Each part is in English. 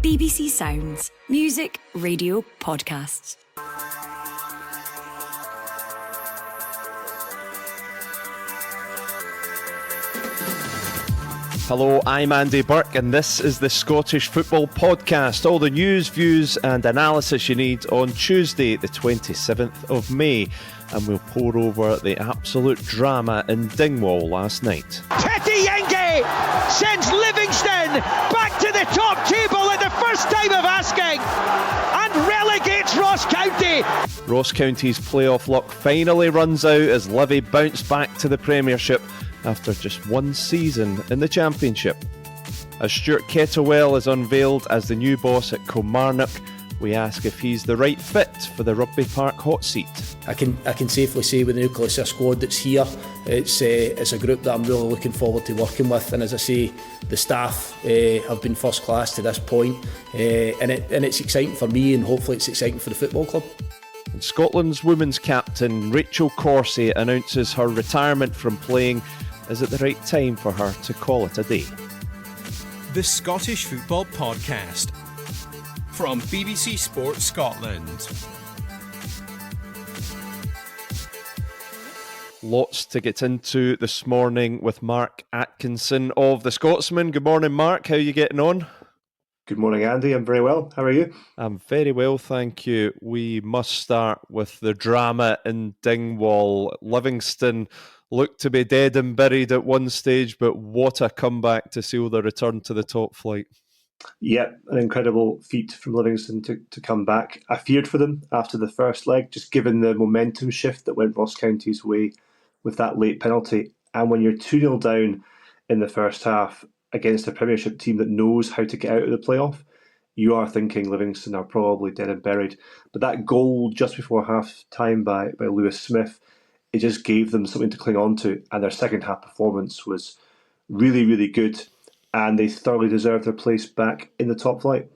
BBC Sounds. Music, radio, podcasts. Hello, I'm Andy Burke and this is the Scottish Football Podcast. All the news, views and analysis you need on Tuesday the 27th of May. And we'll pour over the absolute drama in Dingwall last night. Teddy Yenge sends Livingston back to the top table at the first time of asking and relegates Ross County. Ross County's playoff luck finally runs out as Livy bounce back to the Premiership after just one season in the Championship. As Stuart Kettlewell is unveiled as the new boss at Kilmarnock, we ask if he's the right fit for the Rugby Park hot seat. I can safely say with the nucleus of squad that's here, it's a group that I'm really looking forward to working with, and as I say, the staff have been first class to this point, and it's exciting for me, and hopefully it's exciting for the football club. And Scotland's women's captain Rachel Corsie announces her retirement from playing. Is it the right time for her to call it a day? The Scottish Football Podcast from BBC Sports Scotland. Lots to get into this morning with Mark Atkinson of The Scotsman. Good morning, Mark. How are you getting on? Good morning, Andy. I'm very well. How are you? I'm very well, thank you. We must start with the drama in Dingwall. Livingston looked to be dead and buried at one stage, but what a comeback to seal the return to the top flight. Yeah, an incredible feat from Livingston to come back. I feared for them after the first leg, just given the momentum shift that went Ross County's way with that late penalty. And when you're 2-0 down in the first half against a Premiership team that knows how to get out of the playoff, you are thinking Livingston are probably dead and buried. But that goal just before half-time by Lewis Smith, it just gave them something to cling on to. And their second half performance was really, really good. And they thoroughly deserved their place back in the top flight.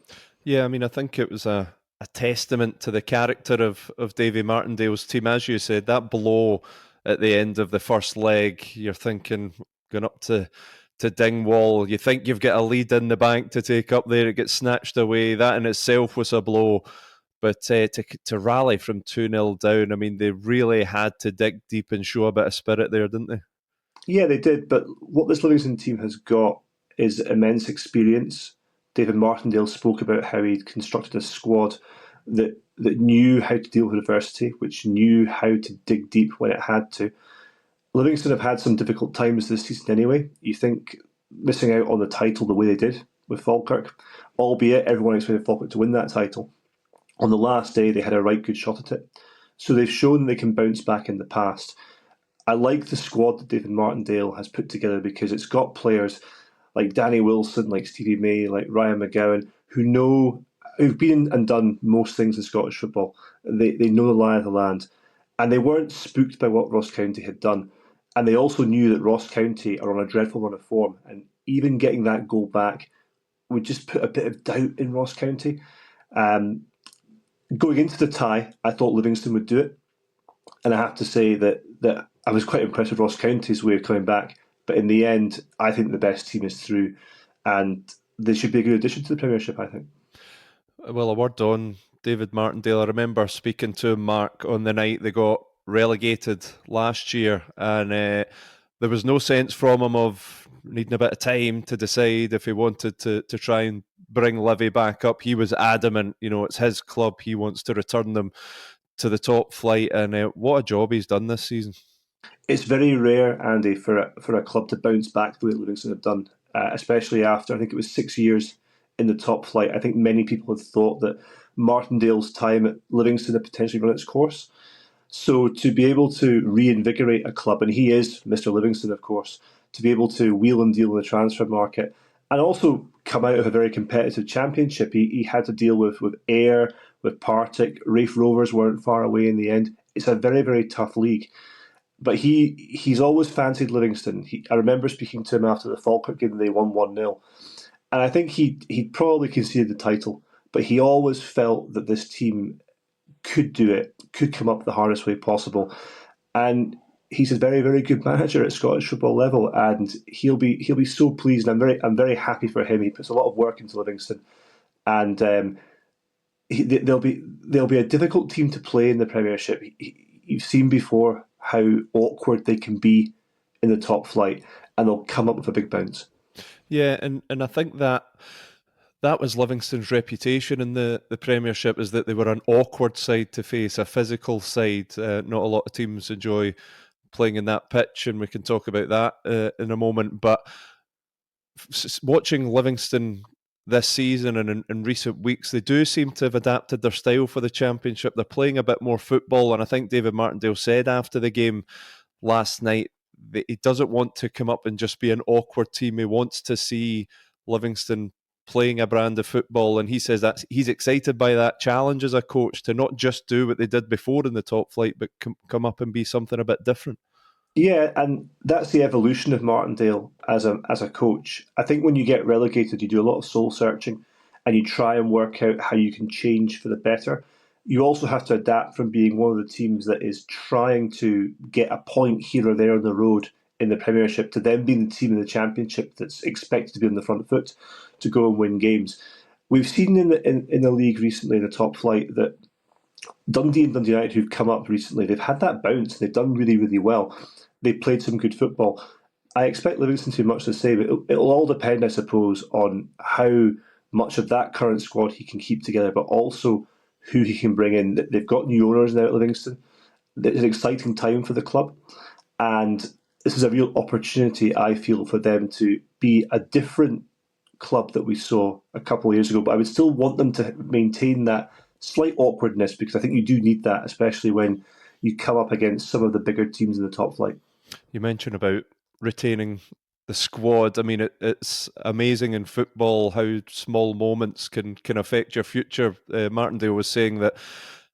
Yeah, I mean, I think it was a testament to the character of Davy Martindale's team. As you said, that blow at the end of the first leg, you're thinking, going up to Dingwall, you think you've got a lead in the bank to take up there, it gets snatched away. That in itself was a blow. But to rally from 2-0 down, I mean, they really had to dig deep and show a bit of spirit there, didn't they? Yeah, they did. But what this Livingston team has got is immense experience. David Martindale spoke about how he'd constructed a squad that knew how to deal with adversity, which knew how to dig deep when it had to. Livingston have had some difficult times this season anyway. You think missing out on the title the way they did with Falkirk, albeit everyone expected Falkirk to win that title. On the last day, they had a right good shot at it. So they've shown they can bounce back in the past. I like the squad that David Martindale has put together because it's got players like Danny Wilson, like Stevie May, like Ryan McGowan, who've been and done most things in Scottish football. They know the lie of the land. And they weren't spooked by what Ross County had done. And they also knew that Ross County are on a dreadful run of form. And even getting that goal back would just put a bit of doubt in Ross County. Going into the tie, I thought Livingston would do it. And I have to say that I was quite impressed with Ross County's way of coming back. But in the end, I think the best team is through. And they should be a good addition to the Premiership, I think. Well, a word on David Martindale. I remember speaking to him, Mark, on the night they got relegated last year. And there was no sense from him of needing a bit of time to decide if he wanted to try and bring Livy back up. He was adamant, it's his club. He wants to return them to the top flight. And what a job he's done this season. It's very rare, Andy, for a club to bounce back the way Livingston have done, especially after, I think it was 6 years in the top flight. I think many people had thought that Martindale's time at Livingston had potentially run its course. So to be able to reinvigorate a club, and he is Mr. Livingston, of course, to be able to wheel and deal in the transfer market, and also come out of a very competitive championship. He had to deal with Ayr, with Partick. Rafe Rovers weren't far away in the end. It's a very, very tough league. But he's always fancied Livingston. I remember speaking to him after the Falkirk game, they won 1-0. And I think he'd probably conceded the title, but he always felt that this team could do it, could come up the hardest way possible. And he's a very, very good manager at Scottish football level, and he'll be so pleased. And I'm very happy for him. He puts a lot of work into Livingston, and they'll be a difficult team to play in the Premiership. You've seen before how awkward they can be in the top flight, and they'll come up with a big bounce. Yeah, and I think that was Livingston's reputation in the Premiership, is that they were an awkward side to face, a physical side. Not a lot of teams enjoy playing in that pitch, and we can talk about that in a moment. But watching Livingston this season and in recent weeks, they do seem to have adapted their style for the Championship. They're playing a bit more football, and I think David Martindale said after the game last night that he doesn't want to come up and just be an awkward team. He wants to see Livingston playing a brand of football, and he says that he's excited by that challenge as a coach to not just do what they did before in the top flight, but come up and be something a bit different. Yeah, and that's the evolution of Martindale as a coach. I think when you get relegated, you do a lot of soul searching, and you try and work out how you can change for the better. You also have to adapt from being one of the teams that is trying to get a point here or there on the road in the Premiership to then being the team in the Championship that's expected to be on the front foot to go and win games. We've seen in the league recently in the top flight that Dundee and Dundee United, who've come up recently, they've had that bounce. They've done really, really well. They've played some good football. I expect Livingston to be much the same. It'll all depend, I suppose, on how much of that current squad he can keep together, but also who he can bring in. They've got new owners now at Livingston. It's an exciting time for the club, and this is a real opportunity, I feel, for them to be a different club that we saw a couple of years ago. But I would still want them to maintain that slight awkwardness, because I think you do need that, especially when you come up against some of the bigger teams in the top flight. You mentioned about retaining the squad. I mean, it's amazing in football how small moments can affect your future. Martindale was saying that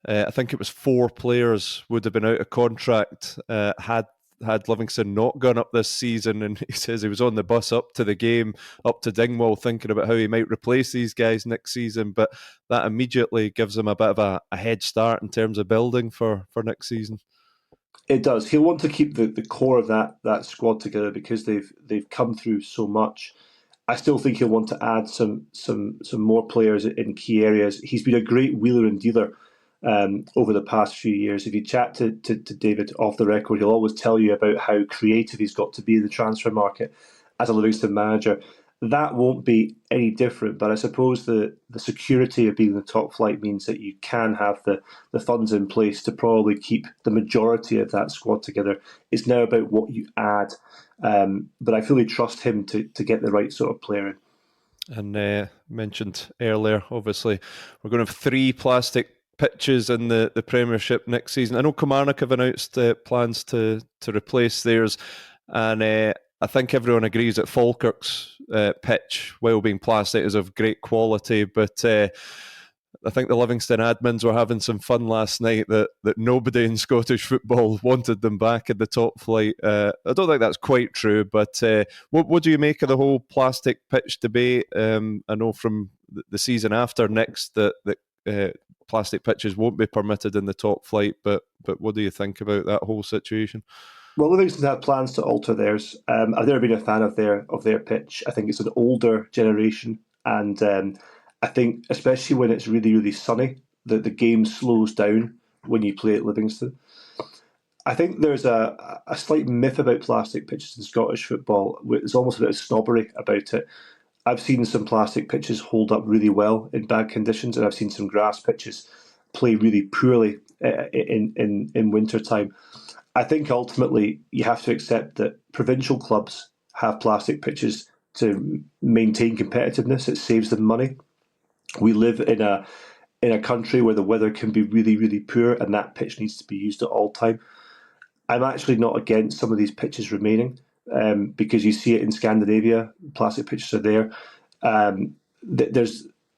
I think it was 4 players would have been out of contract had Livingston not gone up this season, and he says he was on the bus up to the game, up to Dingwall, thinking about how he might replace these guys next season, but that immediately gives him a bit of a head start in terms of building for next season. It does. He'll want to keep the core of that squad together because they've come through so much. I still think he'll want to add some more players in key areas. He's been a great wheeler and dealer over the past few years. If you chat to David off the record, he'll always tell you about how creative he's got to be in the transfer market as a Livingston manager. That won't be any different, but I suppose the security of being in the top flight means that you can have the funds in place to probably keep the majority of that squad together. It's now about what you add, but I fully trust him to get the right sort of player in. And mentioned earlier, obviously, we're going to have 3 plastic pitches in the Premiership next season. I know Kilmarnock have announced plans to replace theirs, and I think everyone agrees that Falkirk's pitch, while being plastic, is of great quality, but I think the Livingston admins were having some fun last night that nobody in Scottish football wanted them back in the top flight. I don't think that's quite true, but what do you make of the whole plastic pitch debate? I know from the season after next that plastic pitches won't be permitted in the top flight, but what do you think about that whole situation? Well, Livingston have plans to alter theirs. I've never been a fan of their pitch. I think it's an older generation, and I think especially when it's really, really sunny, the game slows down when you play at Livingston. I think there's a slight myth about plastic pitches in Scottish football. There's almost a bit of snobbery about it. I've seen some plastic pitches hold up really well in bad conditions, and I've seen some grass pitches play really poorly in winter time. I think ultimately you have to accept that provincial clubs have plastic pitches to maintain competitiveness. It saves them money. We live in a country where the weather can be really, really poor, and that pitch needs to be used at all time. I'm actually not against some of these pitches remaining because you see it in Scandinavia. Plastic pitches are there.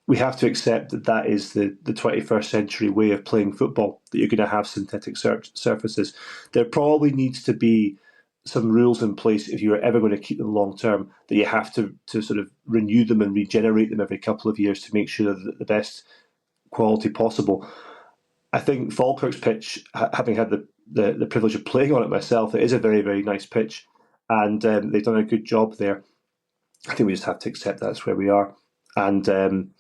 We have to accept that is the 21st century way of playing football, that you're going to have synthetic surfaces. There probably needs to be some rules in place if you're ever going to keep them long term, that you have to sort of renew them and regenerate them every couple of years to make sure that the best quality possible. I think Falkirk's pitch, having had the privilege of playing on it myself, it is a very, very nice pitch, and they've done a good job there. I think we just have to accept that's where we are. And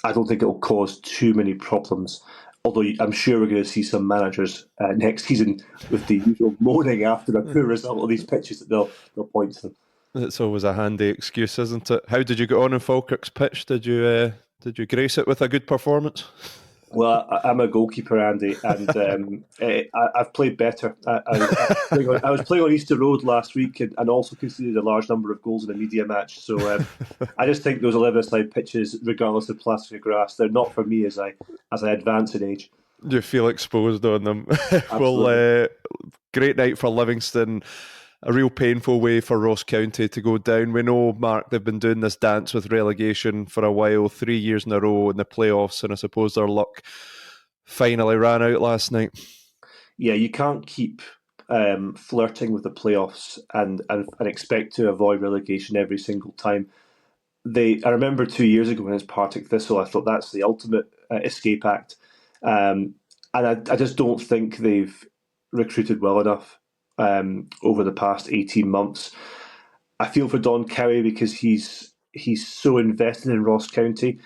I don't think it'll cause too many problems. Although I'm sure we're going to see some managers next season with the usual moaning after a poor result of these pitches that they'll point to them. It's always a handy excuse, isn't it? How did you get on in Falkirk's pitch? Did you grace it with a good performance? Well, I'm a goalkeeper, Andy, and I've played better. I was playing on Easter Road last week and also conceded a large number of goals in a media match. So I just think those 11-a-side pitches, regardless of plastic or grass, they're not for me as I advance in age. You feel exposed on them. Well, great night for Livingston. A real painful way for Ross County to go down. We know, Mark, they've been doing this dance with relegation for a while, 3 years in a row in the playoffs, and I suppose their luck finally ran out last night. Yeah, you can't keep flirting with the playoffs and expect to avoid relegation every single time. I remember 2 years ago when it was Partick Thistle, I thought that's the ultimate escape act. And I just don't think they've recruited well enough over the past 18 months. I feel for Don Cowie because he's so invested in Ross County.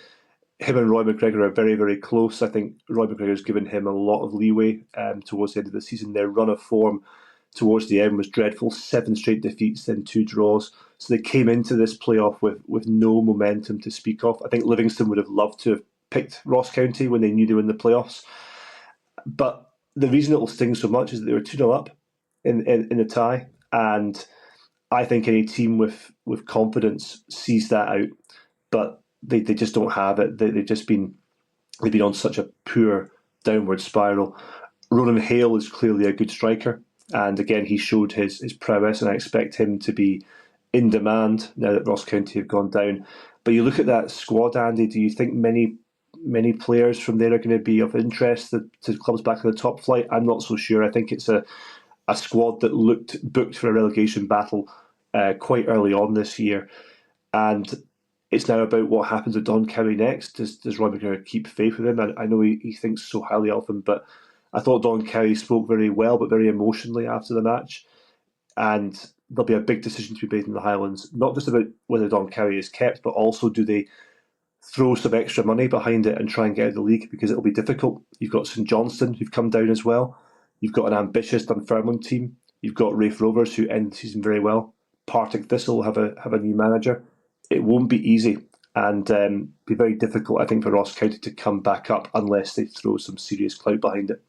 Him and Roy McGregor are very, very close. I think Roy McGregor's given him a lot of leeway towards the end of the season. Their run of form towards the end was dreadful. 7 straight defeats, then 2 draws. So they came into this playoff with no momentum to speak of. I think Livingston would have loved to have picked Ross County when they knew they were in the playoffs. But the reason it will sting so much is that they were 2-0 up in the tie. And I think any team with confidence sees that out. But they just don't have it. They've been on such a poor downward spiral. Ronan Hale is clearly a good striker, and again he showed his prowess, and I expect him to be in demand now that Ross County have gone down. But you look at that squad, Andy. Do you think many players from there are going to be of interest to clubs back in the top flight? I'm not so sure. I think it's a squad that looked booked for a relegation battle quite early on this year, and it's now about what happens with Don Cowie next. Does Roy McGregor keep faith with him? I know he thinks so highly of him, but I thought Don Cowie spoke very well, but very emotionally after the match. And there'll be a big decision to be made in the Highlands, not just about whether Don Cowie is kept, but also do they throw some extra money behind it and try and get out of the league, because it'll be difficult. You've got St Johnstone, who've come down as well. You've got an ambitious Dunfermline team. You've got Rafe Rovers, who end the season very well. Partick Thistle have a new manager. It won't be easy, and be very difficult, I think, for Ross County to come back up unless they throw some serious clout behind it.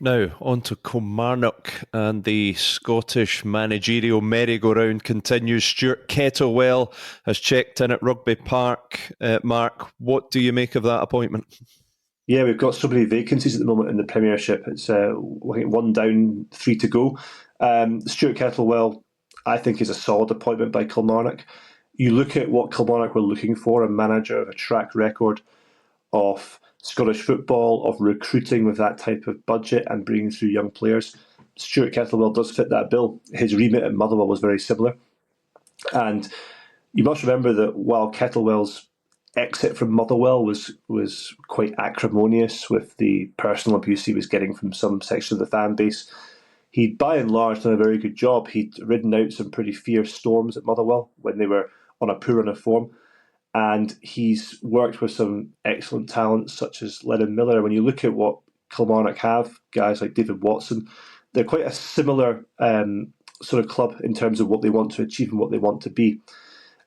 Now, on to Kilmarnock, and the Scottish managerial merry-go-round continues. Stuart Kettlewell has checked in at Rugby Park. Mark, what do you make of that appointment? Yeah, we've got so many vacancies at the moment in the Premiership. It's 1 down, 3 to go. Stuart Kettlewell, I think, is a solid appointment by Kilmarnock. You look at what Kilmarnock were looking for, a manager of a track record of Scottish football, of recruiting with that type of budget and bringing through young players. Stuart Kettlewell does fit that bill. His remit at Motherwell was very similar. And you must remember that while Kettlewell's exit from Motherwell was quite acrimonious with the personal abuse he was getting from some section of the fan base, he'd by and large done a very good job. He'd ridden out some pretty fierce storms at Motherwell when they were on a poor run of form, and he's worked with some excellent talents such as Lennon Miller. When you look at what Kilmarnock have, guys like David Watson, they're quite a similar sort of club in terms of what they want to achieve and what they want to be.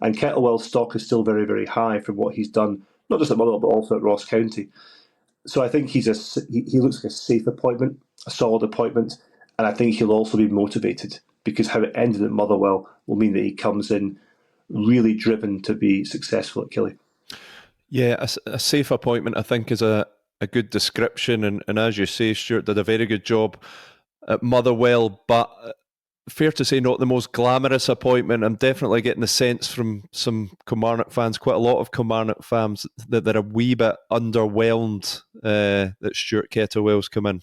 And Kettlewell's stock is still very, very high from what he's done, not just at Motherwell, but also at Ross County. So I think he looks like a safe appointment, a solid appointment, and I think he'll also be motivated, because how it ended at Motherwell will mean that he comes in really driven to be successful at Killie. Yeah, a safe appointment, I think, is a good description. And as you say, Stuart did a very good job at Motherwell, but fair to say not the most glamorous appointment. I'm definitely getting the sense from some Kilmarnock fans, quite a lot of Kilmarnock fans, that they're a wee bit underwhelmed that Stuart Kettlewell's come in.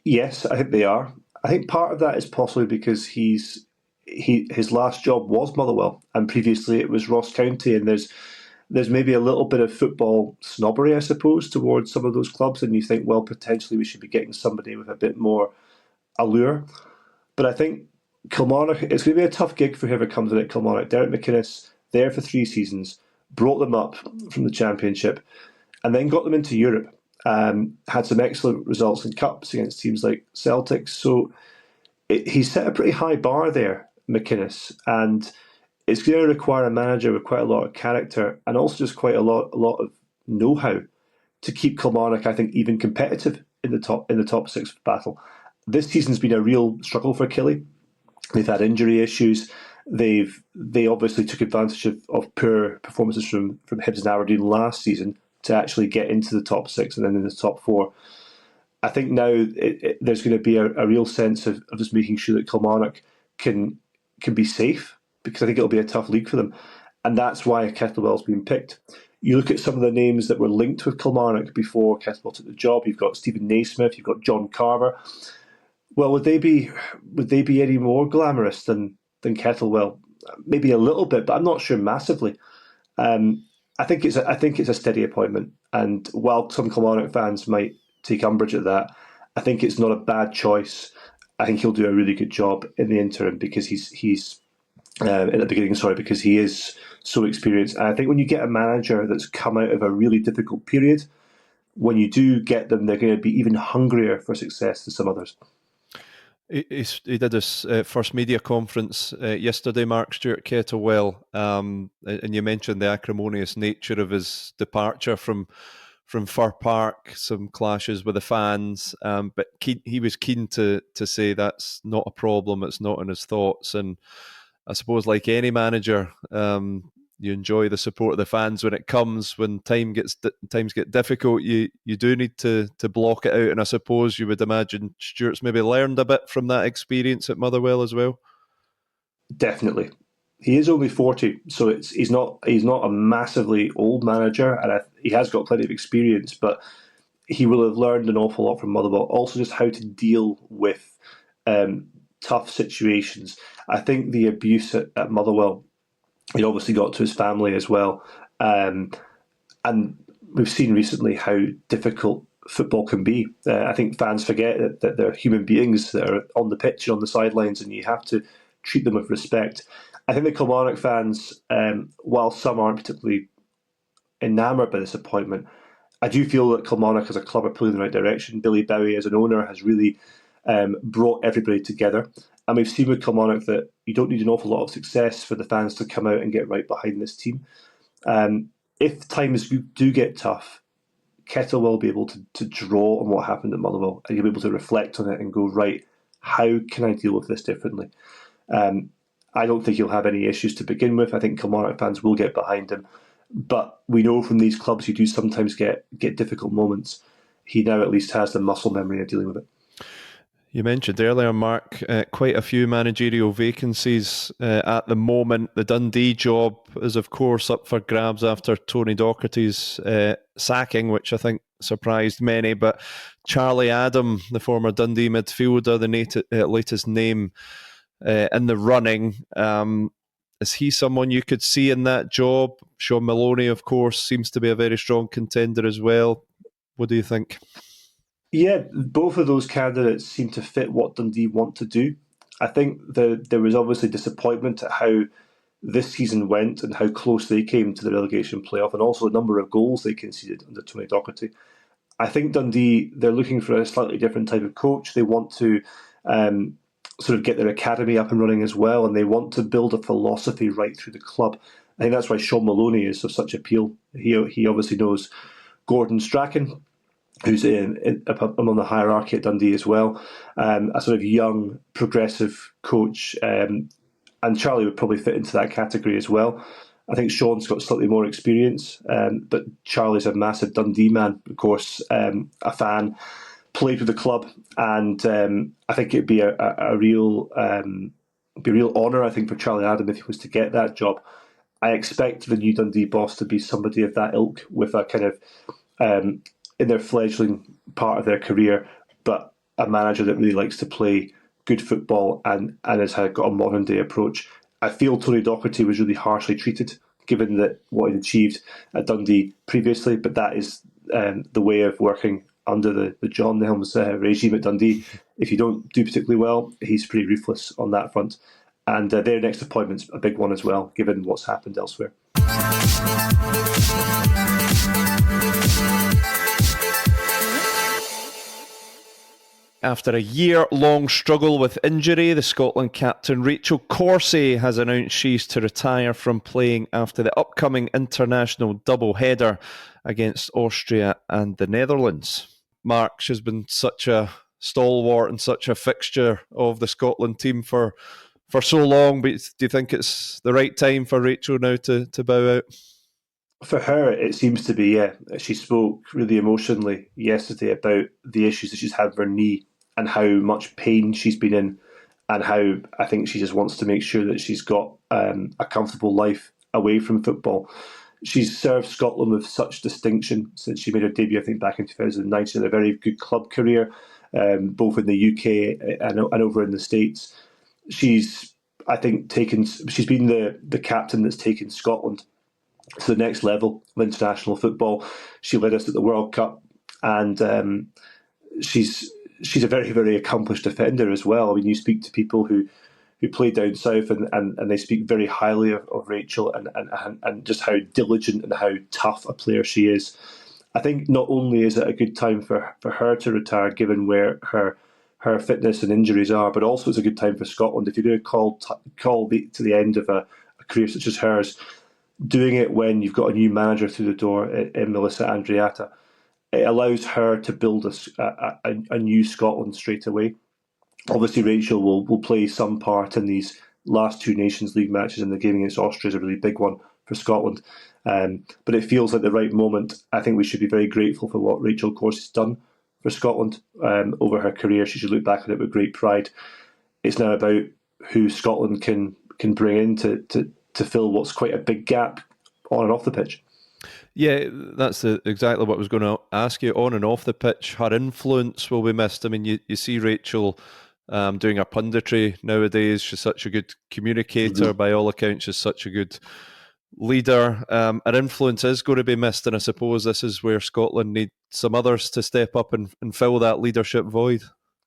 Yes, I think they are. I think part of that is possibly because his last job was Motherwell, and previously it was Ross County, and there's maybe a little bit of football snobbery, I suppose, towards some of those clubs, and you think, well, potentially we should be getting somebody with a bit more allure. But I think Kilmarnock, it's going to be a tough gig for whoever comes in at Kilmarnock. Derek McInnes, there for 3 seasons, brought them up from the Championship, and then got them into Europe. Had some excellent results in cups against teams like Celtic. So he's set a pretty high bar there, McInnes, and it's going to require a manager with quite a lot of character and also just quite a lot of know-how to keep Kilmarnock, I think, even competitive in the top 6 battle. This season's been a real struggle for Killie. They've had injury issues. They obviously took advantage of poor performances from Hibs and Aberdeen last season to actually get into the top 6 and then in the top 4. I think now there's going to be a real sense of just making sure that Kilmarnock can be safe, because I think it'll be a tough league for them. And that's why Kettlewell's been picked. You look at some of the names that were linked with Kilmarnock before Kettlewell took the job. You've got Stephen Naismith, you've got John Carver. Well, would they be any more glamorous than Kettlewell? Maybe a little bit, but I'm not sure massively. I think it's a steady appointment, and while some Kilmarnock fans might take umbrage at that, I think it's not a bad choice. I think he'll do a really good job in the interim because he's in the beginning. Because he is so experienced. And I think when you get a manager that's come out of a really difficult period, when you do get them, they're going to be even hungrier for success than some others. He did his first media conference yesterday, Mark, Stuart Kettlewell, and you mentioned the acrimonious nature of his departure from Fir Park, some clashes with the fans, but he was keen to say that's not a problem, it's not in his thoughts. And I suppose, like any manager, you enjoy the support of the fans when it comes. When times get difficult, you do need to block it out. And I suppose you would imagine Stuart's maybe learned a bit from that experience at Motherwell as well. Definitely, he is only 40, so he's not a massively old manager, and he has got plenty of experience. But he will have learned an awful lot from Motherwell. Also, just how to deal with tough situations. I think the abuse at Motherwell, it obviously got to his family as well. And we've seen recently how difficult football can be. I think fans forget that they're human beings that are on the pitch and on the sidelines, and you have to treat them with respect. I think the Kilmarnock fans, while some aren't particularly enamoured by this appointment, I do feel that Kilmarnock as a club are pulling in the right direction. Billy Bowie as an owner has really brought everybody together. And we've seen with Kilmarnock that you don't need an awful lot of success for the fans to come out and get right behind this team. If times do get tough, Kettlewell will be able to draw on what happened at Motherwell, and you'll be able to reflect on it and go, right, how can I deal with this differently? I don't think he'll have any issues to begin with. I think Kilmarnock fans will get behind him. But we know from these clubs who do sometimes get difficult moments, he now at least has the muscle memory of dealing with it. You mentioned earlier, Mark, quite a few managerial vacancies at the moment. The Dundee job is, of course, up for grabs after Tony Docherty's sacking, which I think surprised many. But Charlie Adam, the former Dundee midfielder, the latest name in the running, is he someone you could see in that job? Sean Maloney, of course, seems to be a very strong contender as well. What do you think? Yeah, both of those candidates seem to fit what Dundee want to do. I think there was obviously disappointment at how this season went and how close they came to the relegation playoff, and also the number of goals they conceded under Tony Docherty. I think Dundee, they're looking for a slightly different type of coach. They want to sort of get their academy up and running as well, and they want to build a philosophy right through the club. I think that's why Sean Maloney is of such appeal. He obviously knows Gordon Strachan, who's among the hierarchy at Dundee as well, a sort of young, progressive coach, and Charlie would probably fit into that category as well. I think Sean's got slightly more experience, but Charlie's a massive Dundee man, of course, a fan, played with the club, and I think it'd be a real honour, I think, for Charlie Adam if he was to get that job. I expect the new Dundee boss to be somebody of that ilk, with a kind of in their fledgling part of their career, but a manager that really likes to play good football and has got a modern day approach. I feel Tony Docherty was really harshly treated, given that what he'd achieved at Dundee previously, but that is the way of working under the John Nelms regime at Dundee. If you don't do particularly well, he's pretty ruthless on that front. And their next appointment's a big one as well, given what's happened elsewhere. After a year-long struggle with injury, the Scotland captain Rachel Corsie has announced she's to retire from playing after the upcoming international double-header against Austria and the Netherlands. Mark, she's been such a stalwart and such a fixture of the Scotland team for so long, but do you think it's the right time for Rachel now to bow out? For her, it seems to be, yeah. She spoke really emotionally yesterday about the issues that she's had with her knee and how much pain she's been in, and how I think she just wants to make sure that she's got a comfortable life away from football. She's served Scotland with such distinction since she made her debut, I think, back in 2009. She had a very good club career, both in the UK and over in the States. She's been the captain that's taken Scotland to the next level of international football. She led us at the World Cup, and she's a very, very accomplished defender as well. I mean, you speak to people who play down south, and they speak very highly of Rachel and just how diligent and how tough a player she is. I think not only is it a good time for her to retire, given where her fitness and injuries are, but also it's a good time for Scotland. If you're going to call to the end of a career such as hers, doing it when you've got a new manager through the door in Melissa Andreatta, it allows her to build a new Scotland straight away. Obviously, Rachel will play some part in these last two Nations League matches, and the game against Austria is a really big one for Scotland. But it feels like the right moment. I think we should be very grateful for what Rachel Corsie's done for Scotland over her career. She should look back on it with great pride. It's now about who Scotland can bring in to fill what's quite a big gap on and off the pitch. Yeah, that's exactly what I was going to ask you. On and off the pitch, her influence will be missed. I mean, you see Rachel doing her punditry nowadays. She's such a good communicator. Mm-hmm. By all accounts, she's such a good leader. Her influence is going to be missed, and I suppose this is where Scotland need some others to step up and fill that leadership void.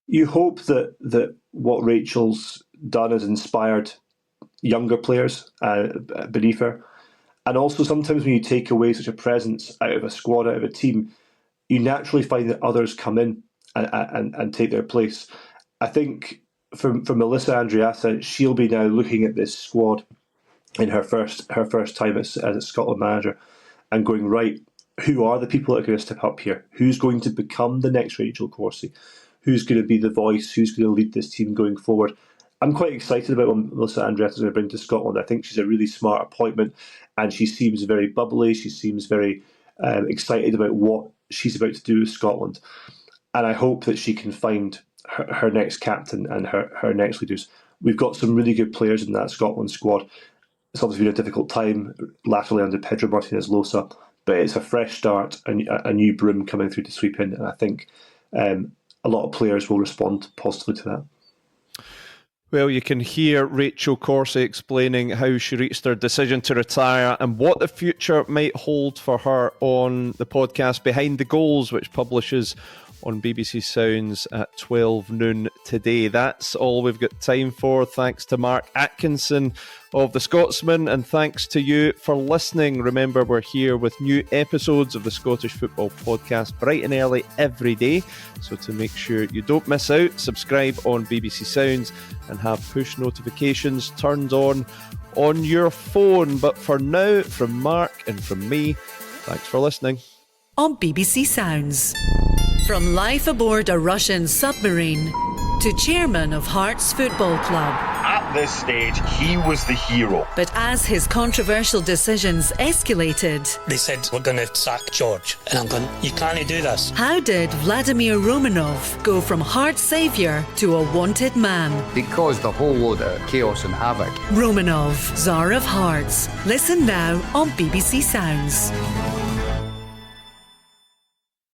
You hope that what Rachel's done has inspired younger players beneath her. And also, sometimes when you take away such a presence out of a squad, out of a team, you naturally find that others come in and take their place. I think for Melissa Andreatta, she'll be now looking at this squad in her first time as a Scotland manager and going, right, who are the people that are going to step up here? Who's going to become the next Rachel Corsie? Who's going to be the voice? Who's going to lead this team going forward? I'm quite excited about what Melissa Andreatta's going to bring to Scotland. I think she's a really smart appointment, and she seems very bubbly. She seems very excited about what she's about to do with Scotland. And I hope that she can find her next captain and her next leaders. We've got some really good players in that Scotland squad. It's obviously been a difficult time latterly under Pedro Martinez-Losa, but it's a fresh start, a new broom coming through to sweep in, and I think a lot of players will respond positively to that. Well, you can hear Rachel Corsie explaining how she reached her decision to retire and what the future might hold for her on the podcast Behind the Goals, which publishes on BBC Sounds at 12 noon today. That's all we've got time for. Thanks to Mark Atkinson of The Scotsman, and thanks to you for listening. Remember, we're here with new episodes of the Scottish Football Podcast bright and early every day. So to make sure you don't miss out, subscribe on BBC Sounds and have push notifications turned on your phone. But for now, from Mark and from me, thanks for listening. On BBC Sounds. From life aboard a Russian submarine to chairman of Hearts Football Club. At this stage, he was the hero. But as his controversial decisions escalated... They said, we're going to sack George. And I'm going, you can't do this. How did Vladimir Romanov go from Hearts saviour to a wanted man? It caused a whole load of chaos and havoc. Romanov, Tsar of Hearts. Listen now on BBC Sounds.